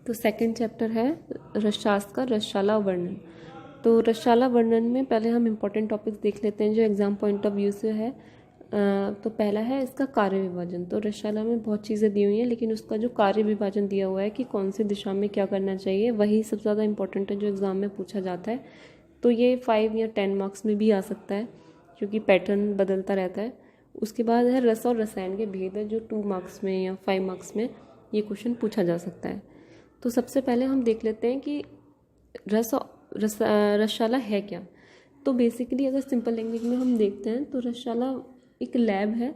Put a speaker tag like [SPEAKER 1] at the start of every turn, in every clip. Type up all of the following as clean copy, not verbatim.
[SPEAKER 1] तो second chapter है रसशास्त्र का रसशाला वर्णन। तो रसशाला वर्णन में पहले हम इम्पोर्टेंट टॉपिक्स देख लेते हैं जो एग्जाम पॉइंट ऑफ व्यू से है। तो पहला है इसका कार्य विभाजन। तो रसशाला में बहुत चीज़ें दी हुई हैं, लेकिन उसका जो कार्य विभाजन दिया हुआ है कि कौन सी दिशा में क्या करना चाहिए, वही सबसे ज़्यादा इंपॉर्टेंट है जो एग्ज़ाम में पूछा जाता है। तो ये 5 या 10 मार्क्स में भी आ सकता है क्योंकि पैटर्न बदलता रहता है। उसके बाद है रस और रसायन के भेद है जो 2 मार्क्स में या 5 मार्क्स में ये क्वेश्चन पूछा जा सकता है। तो सबसे पहले हम देख लेते हैं कि रसशाला है क्या। तो बेसिकली अगर सिंपल लैंग्वेज में हम देखते हैं तो रसशाला एक लैब है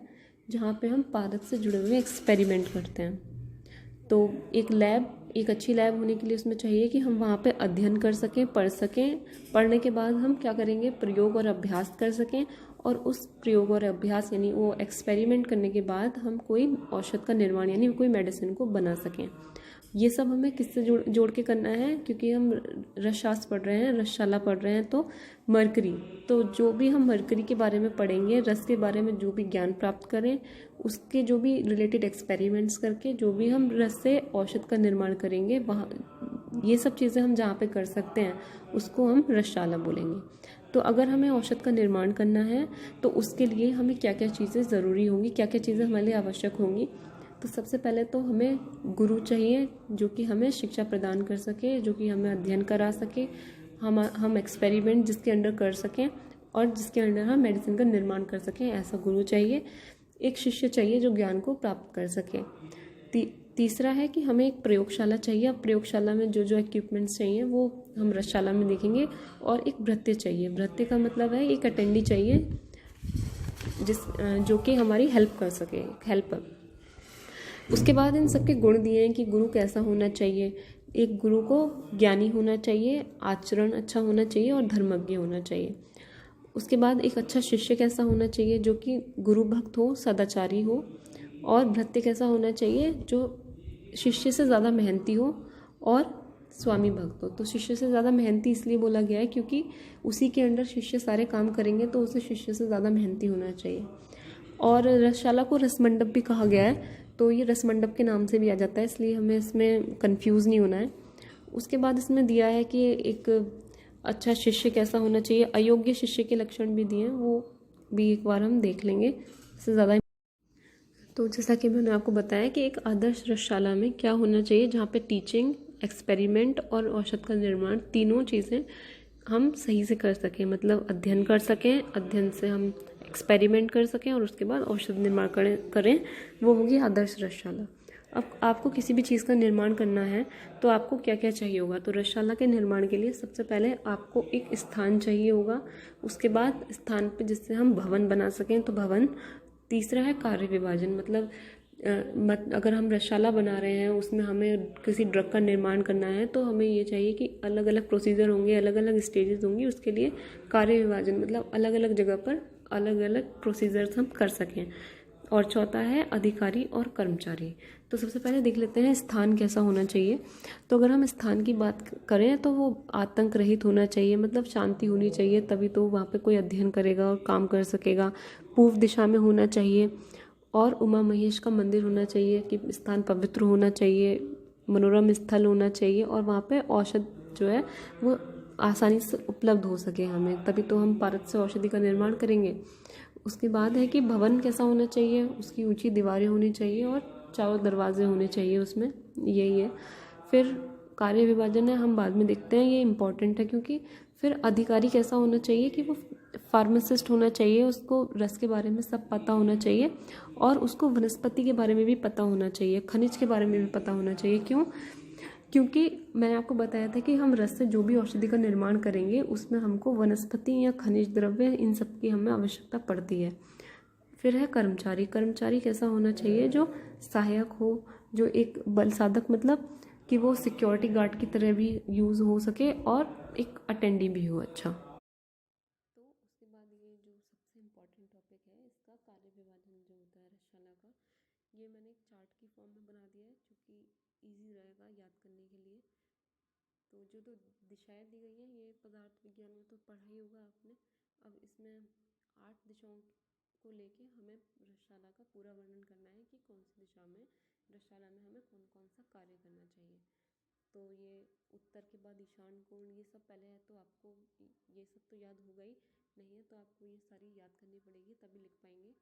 [SPEAKER 1] जहाँ पे हम पारद से जुड़े हुए एक्सपेरिमेंट करते हैं। तो एक अच्छी लैब होने के लिए उसमें चाहिए कि हम वहाँ पे अध्ययन कर सकें, पढ़ सकें। पढ़ने के बाद हम क्या करेंगे, प्रयोग और अभ्यास कर सकें, और उस प्रयोग और अभ्यास यानी वो एक्सपेरिमेंट करने के बाद हम कोई औषध का निर्माण यानी कोई मेडिसिन को बना सकें। ये सब हमें किससे जोड़ के करना है, क्योंकि हम रसशास्त्र पढ़ रहे हैं, रसशाला पढ़ रहे हैं। तो मरकरी, तो जो भी हम मरकरी के बारे में पढ़ेंगे, रस के बारे में जो भी ज्ञान प्राप्त करें, उसके जो भी रिलेटेड एक्सपेरिमेंट्स करके जो भी हम रस से औषध का निर्माण करेंगे, वहाँ ये सब चीज़ें हम जहाँ पे कर सकते हैं उसको हम रसशाला बोलेंगे। तो अगर हमें औषध का निर्माण करना है तो उसके लिए हमें क्या क्या चीज़ें ज़रूरी होंगी, क्या क्या चीज़ें हमारे लिए आवश्यक होंगी। तो सबसे पहले तो हमें गुरु चाहिए जो कि हमें शिक्षा प्रदान कर सके, जो कि हमें अध्ययन करा सके, हम एक्सपेरिमेंट जिसके अंडर कर सकें और जिसके अंडर हम मेडिसिन का निर्माण कर सकें, ऐसा गुरु चाहिए। एक शिष्य चाहिए जो ज्ञान को प्राप्त कर सके। तीसरा है कि हमें एक प्रयोगशाला चाहिए। अब प्रयोगशाला में जो जो इक्विपमेंट्स चाहिए वो हम रसशाला में देखेंगे। और एक भृत्य चाहिए। भृत्य का मतलब है एक अटेंडी चाहिए जो कि हमारी हेल्प कर सके, हेल्पर। उसके बाद इन सबके गुण दिए हैं कि गुरु कैसा होना चाहिए। एक गुरु को ज्ञानी होना चाहिए, आचरण अच्छा होना चाहिए और धर्मज्ञ होना चाहिए। उसके बाद एक अच्छा शिष्य कैसा होना चाहिए, जो कि गुरु भक्त हो, सदाचारी हो। और भृत्य कैसा होना चाहिए, जो शिष्य से ज़्यादा मेहनती हो और स्वामी भक्त हो। तो शिष्य से ज़्यादा मेहनती इसलिए बोला गया है क्योंकि उसी के अंडर शिष्य सारे काम करेंगे, तो उसे शिष्य से ज़्यादा मेहनती होना चाहिए। और रसशाला को रसमंडप भी कहा गया है, तो ये रसमंडप के नाम से भी आ जाता है, इसलिए हमें इसमें कंफ्यूज नहीं होना है। उसके बाद इसमें दिया है कि एक अच्छा शिष्य कैसा होना चाहिए, अयोग्य शिष्य के लक्षण भी दिए हैं, वो भी एक बार हम देख लेंगे। इससे ज़्यादा तो जैसा कि मैंने आपको बताया कि एक आदर्श रसशाला में क्या होना चाहिए, जहाँ पे टीचिंग, एक्सपेरिमेंट और औषध का निर्माण तीनों चीज़ें हम सही से कर सकें। मतलब अध्ययन कर सकें, अध्ययन से हम एक्सपेरिमेंट कर सकें और उसके बाद औषध निर्माण करें, वो होगी आदर्श रसशाला। अब आपको किसी भी चीज़ का निर्माण करना है तो आपको क्या क्या चाहिए होगा। तो रसशाला के निर्माण के लिए सबसे पहले आपको एक स्थान चाहिए होगा। उसके बाद स्थान पे जिससे हम भवन बना सकें तो भवन। तीसरा है कार्य विभाजन। मतलब अगर हम रसशाला बना रहे हैं, उसमें हमें किसी ड्रग का निर्माण करना है तो हमें ये चाहिए कि अलग अलग प्रोसीजर होंगे, अलग अलग स्टेजेस होंगी, उसके लिए कार्य विभाजन मतलब अलग अलग जगह पर अलग अलग प्रोसीजर्स हम कर सकें। और चौथा है अधिकारी और कर्मचारी। तो सबसे पहले देख लेते हैं स्थान कैसा होना चाहिए। तो अगर हम स्थान की बात करें तो वो आतंक रहित होना चाहिए, मतलब शांति होनी चाहिए, तभी तो वहाँ पे कोई अध्ययन करेगा और काम कर सकेगा। पूर्व दिशा में होना चाहिए और उमा महेश का मंदिर होना चाहिए कि स्थान पवित्र होना चाहिए, मनोरम स्थल होना चाहिए और वहाँ पे औषध जो है वो आसानी से उपलब्ध हो सके हमें, तभी तो हम पारद से औषधि का निर्माण करेंगे। उसके बाद है कि भवन कैसा होना चाहिए, उसकी ऊंची दीवारें होनी चाहिए और चारों दरवाजे होने चाहिए उसमें, यही है। फिर कार्य विभाजन है, हम बाद में देखते हैं, ये इम्पॉर्टेंट है क्योंकि फिर अधिकारी कैसा होना चाहिए कि वो फार्मासिस्ट होना चाहिए, उसको रस के बारे में सब पता होना चाहिए और उसको वनस्पति के बारे में भी पता होना चाहिए, खनिज के बारे में भी पता होना चाहिए। क्यों? क्योंकि मैंने आपको बताया था कि हम रस से जो भी औषधि का निर्माण करेंगे उसमें हमको वनस्पति या खनिज द्रव्य इन सब की हमें आवश्यकता पड़ती है। फिर है कर्मचारी। कर्मचारी कैसा होना चाहिए, जो सहायक हो, जो एक बल साधक, मतलब कि वो सिक्योरिटी गार्ड की तरह भी यूज़ हो सके और एक अटेंडी भी हो अच्छा। तो उसके बाद ये जो सबसे इम्पोर्टेंट टॉपिक है इसका कार्य विभाजन जो होता है रसशाला का, ये मैंने एक चार्ट की फॉर्म में बना दिया है क्योंकि ईजी रहेगा याद करने के लिए। तो जो दिशाएं दी गई हैं ये पदार्थ विज्ञान में तो पढ़ा ही होगा आपने। अब इसमें 8 दिशाओं को लेके हमें रसशाला का पूरा वर्णन करना है कि कौन सी दिशा में रसशाला में हमें कौन कौन सा कार्य करना चाहिए। तो ये उत्तर के बाद ईशान कोण, ये सब पहले है तो आपको ये सब तो याद होगा ही, नहीं है तो आपको ये सारी याद करनी पड़ेगी तभी लिख पाएंगे।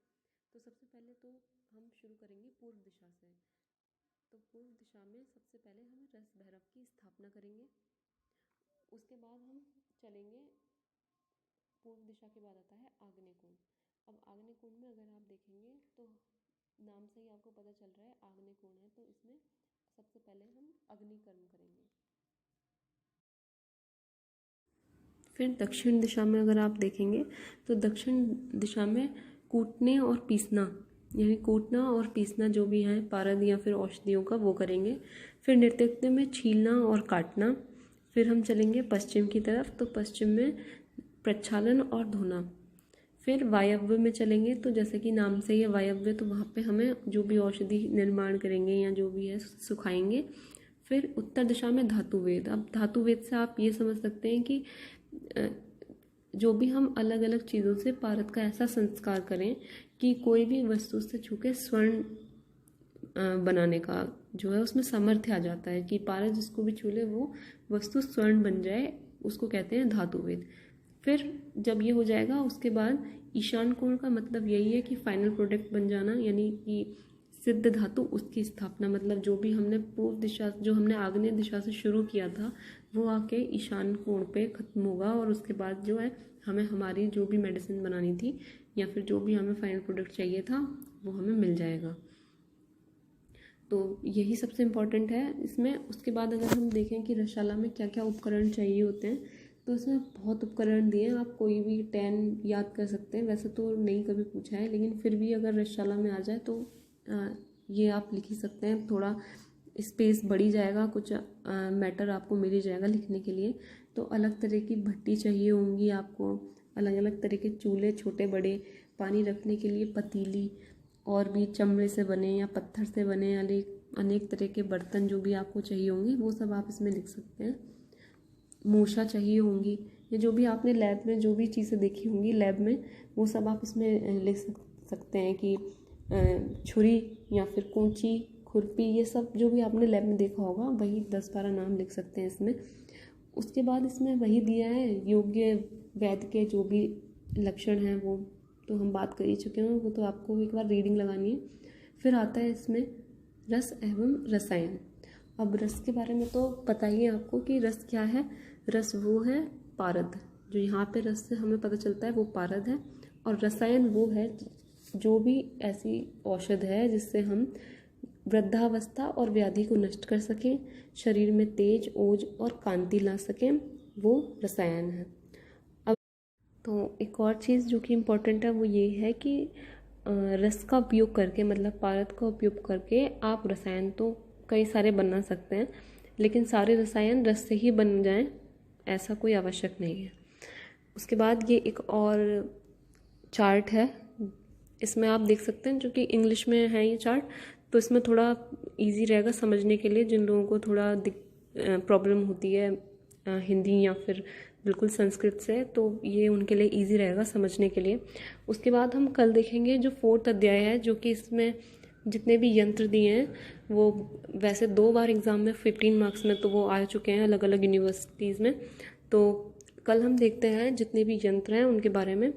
[SPEAKER 1] तो सबसे पहले तो हम शुरू करेंगे पूर्व दिशा से। तो पूर्व दिशा में सबसे पहले हम रस भैरव की स्थापना करेंगे। उसके बाद हम चलेंगे, पूर्व दिशा के बाद आता है आग्नेय कोण। अब आग्नेय कोण में अगर आप देखेंगे तो नाम से ही आपको पता चल रहा है आग्नेय कोण है, तो इसमें सबसे पहले हम अग्नि कर्म करेंगे। फिर दक्षिण दिशा में अगर आप देखेंगे तो दक्षिण दिशा में कूटने और पीसना, यानी कूटना और पीसना जो भी है पारद या फिर औषधियों का, वो करेंगे। फिर नृत्य में छीलना और काटना। फिर हम चलेंगे पश्चिम की तरफ, तो पश्चिम में प्रक्षालन और धोना। फिर वायव्य में चलेंगे, तो जैसे कि नाम से ही है वायव्य, तो वहाँ पे हमें जो भी औषधि निर्माण करेंगे या जो भी है सुखाएंगे। फिर उत्तर दिशा में धातुवेद। अब धातुवेद से आप ये समझ सकते हैं कि जो भी हम अलग अलग चीज़ों से पारद का ऐसा संस्कार करें कि कोई भी वस्तु से छू के स्वर्ण बनाने का जो है उसमें सामर्थ्य आ जाता है, कि पारद जिसको भी छू ले वो वस्तु स्वर्ण बन जाए, उसको कहते हैं धातुवेद। फिर जब ये हो जाएगा उसके बाद ईशान कोण का मतलब यही है कि फाइनल प्रोडक्ट बन जाना, यानी कि सिद्ध धातु उसकी स्थापना, मतलब जो भी हमने पूर्व दिशा, जो हमने आग्नेय दिशा से शुरू किया था वो आके ईशान कोण पे खत्म होगा, और उसके बाद जो है हमें हमारी जो भी मेडिसिन बनानी थी या फिर जो भी हमें फाइनल प्रोडक्ट चाहिए था वो हमें मिल जाएगा। तो यही सबसे इम्पॉर्टेंट है इसमें। उसके बाद अगर हम देखें कि रसशाला में क्या क्या उपकरण चाहिए होते हैं, तो इसमें बहुत उपकरण दिए हैं, आप कोई भी 10 याद कर सकते हैं। वैसे तो नहीं कभी पूछा है, लेकिन फिर भी अगर रसशाला में आ जाए तो ये आप लिख ही सकते हैं। थोड़ा स्पेस बढ़ी जाएगा, कुछ मैटर आपको मिल ही जाएगा लिखने के लिए। तो अलग तरह की भट्टी चाहिए होंगी आपको, अलग अलग तरह के चूल्हे, छोटे बड़े, पानी रखने के लिए पतीली, और भी चमड़े से बने या पत्थर से बने अनेक तरह के बर्तन जो भी आपको चाहिए होंगे वो सब आप इसमें लिख सकते हैं। मूषा चाहिए होंगी, या जो भी आपने लैब में जो भी चीज़ें देखी होंगी लैब में वो सब आप इसमें लिख सकते हैं, कि छुरी या फिर कूंची, खुरपी, ये सब जो भी आपने लैब में देखा होगा वही 10-12 नाम लिख सकते हैं इसमें। उसके बाद इसमें वही दिया है योग्य वैद्य के जो भी लक्षण हैं वो तो हम बात कर ही चुके हैं, वो तो आपको एक बार रीडिंग लगानी है। फिर आता है इसमें रस एवं रसायन। अब रस के बारे में तो पता ही है आपको कि रस क्या है। रस वो है पारद, जो यहाँ पे रस से हमें पता चलता है वो पारद है। और रसायन वो है जो भी ऐसी औषध है जिससे हम वृद्धावस्था और व्याधि को नष्ट कर सकें, शरीर में तेज, ओज और कांति ला सकें, वो रसायन है। अब तो एक और चीज़ जो कि इम्पोर्टेंट है वो ये है कि रस का उपयोग करके, मतलब पारद का उपयोग करके आप रसायन तो कई सारे बना सकते हैं, लेकिन सारे रसायन रस से ही बन जाएं ऐसा कोई आवश्यक नहीं है। उसके बाद ये एक और चार्ट है, इसमें आप देख सकते हैं, जो कि इंग्लिश में है ये चार्ट, तो इसमें थोड़ा इजी रहेगा समझने के लिए। जिन लोगों को थोड़ा प्रॉब्लम होती है हिंदी या फिर बिल्कुल संस्कृत से, तो ये उनके लिए इजी रहेगा समझने के लिए। उसके बाद हम कल देखेंगे जो 4th अध्याय है, जो कि इसमें जितने भी यंत्र दिए हैं वो वैसे 2 बार एग्ज़ाम में 15 मार्क्स में तो वो आ चुके हैं अलग अलग यूनिवर्सिटीज़ में। तो कल हम देखते हैं जितने भी यंत्र हैं उनके बारे में।